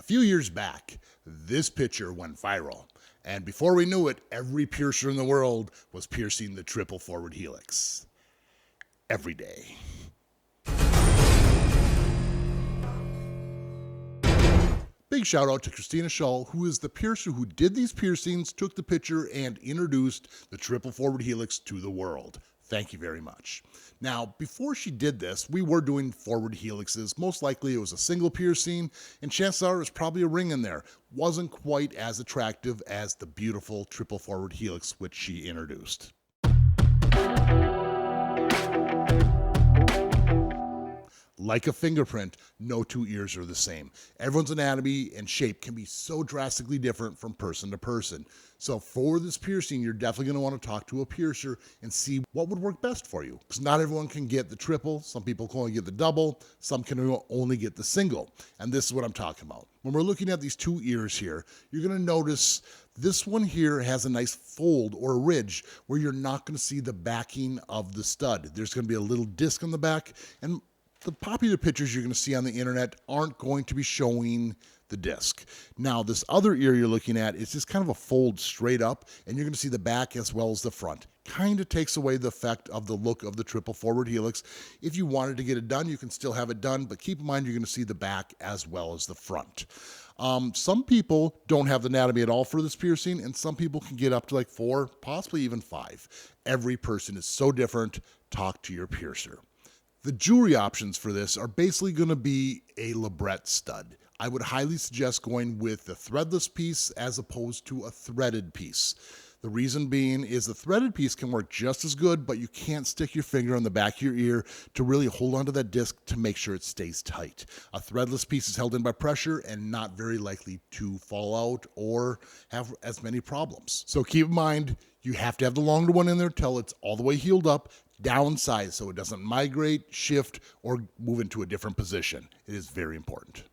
A few years back, this picture went viral, and before we knew it, every piercer in the world was piercing the triple forward helix. Every day. Big shout out to Christina Shull, who is the piercer who did these piercings, took the picture, and introduced the triple forward helix to the world. Thank you very much. Now, before she did this, we were doing forward helixes. Most likely it was a single piercing, and chances are there's probably a ring in there. Wasn't quite as attractive as the beautiful triple forward helix which she introduced. Like a fingerprint, no two ears are the same. Everyone's anatomy and shape can be so drastically different from person to person. So for this piercing, you're definitely going to want to talk to a piercer and see what would work best for you. Because not everyone can get the triple. Some people can only get the double. Some can only get the single. And this is what I'm talking about. When we're looking at these two ears here, you're going to notice this one here has a nice fold or a ridge where you're not going to see the backing of the stud. There's going to be a little disc on the back, and the popular pictures you're going to see on the internet aren't going to be showing the disc. Now, this other ear you're looking at is just kind of a fold straight up, and you're going to see the back as well as the front. Kind of takes away the effect of the look of the triple forward helix. If you wanted to get it done, you can still have it done, but keep in mind you're going to see the back as well as the front. Some people don't have the anatomy at all for this piercing, and some people can get up to like 4, possibly even 5. Every person is so different. Talk to your piercer. The jewelry options for this are basically going to be a labret stud. I would highly suggest going with the threadless piece as opposed to a threaded piece. The reason being is the threaded piece can work just as good, but you can't stick your finger on the back of your ear to really hold onto that disc to make sure it stays tight. A threadless piece is held in by pressure and not very likely to fall out or have as many problems. So keep in mind, you have to have the longer one in there till it's all the way healed up, downsize so it doesn't migrate, shift, or move into a different position. It is very important.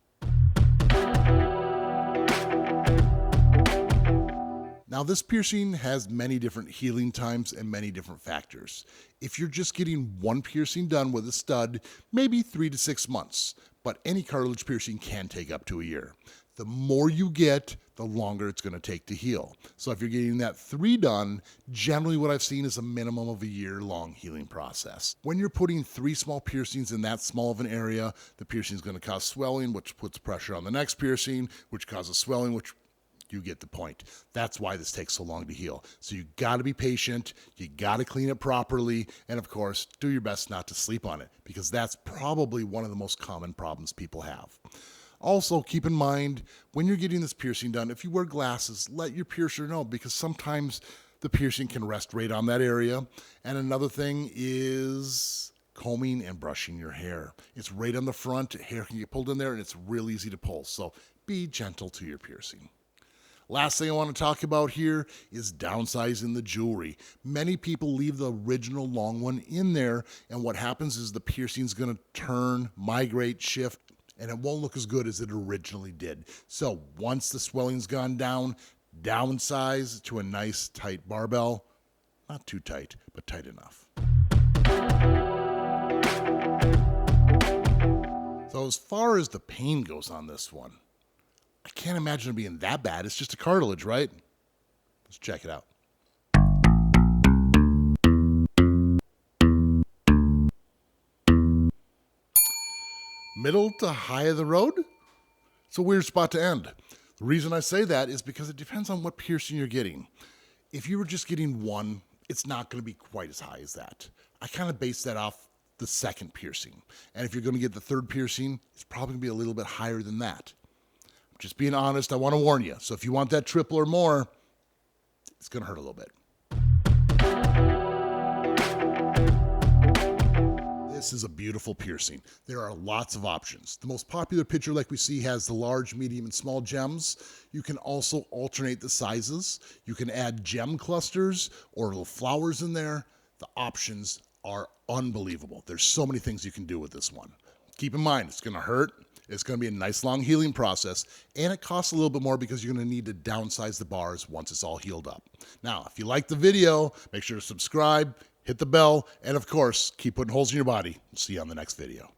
Now, this piercing has many different healing times and many different factors. If you're just getting one piercing done with a stud, maybe 3 to 6 months, but any cartilage piercing can take up to a year. The more you get, the longer it's going to take to heal. So if you're getting that 3 done, generally what I've seen is a minimum of a year-long healing process. When you're putting 3 small piercings in that small of an area, the piercing is going to cause swelling, which puts pressure on the next piercing, which causes swelling, which you get the point. That's why this takes so long to heal. So you got to be patient, you got to clean it properly, and of course, do your best not to sleep on it, because that's probably one of the most common problems people have. Also, keep in mind, when you're getting this piercing done, if you wear glasses, let your piercer know, because sometimes the piercing can rest right on that area. And another thing is combing and brushing your hair. It's right on the front, hair can get pulled in there, and it's real easy to pull. So be gentle to your piercing. Last thing I want to talk about here is downsizing the jewelry. Many people leave the original long one in there, and what happens is the piercing is going to turn, migrate, shift, and it won't look as good as it originally did. So once the swelling's gone down, downsize to a nice tight barbell. Not too tight, but tight enough. So as far as the pain goes on this one, I can't imagine it being that bad. It's just a cartilage, right? Let's check it out. Middle to high of the road? It's a weird spot to end. The reason I say that is because it depends on what piercing you're getting. If you were just getting one, it's not going to be quite as high as that. I kind of base that off the second piercing. And if you're going to get the third piercing, it's probably going to be a little bit higher than that. Just being honest, I want to warn you. So if you want that triple or more, it's going to hurt a little bit. This is a beautiful piercing. There are lots of options. The most popular picture, like we see, has the large, medium, and small gems. You can also alternate the sizes. You can add gem clusters or little flowers in there. The options are unbelievable. There's so many things you can do with this one. Keep in mind, it's going to hurt. It's going to be a nice long healing process, and it costs a little bit more because you're going to need to downsize the bars once it's all healed up. Now, if you like the video, make sure to subscribe, hit the bell, and of course, keep putting holes in your body. We'll see you on the next video.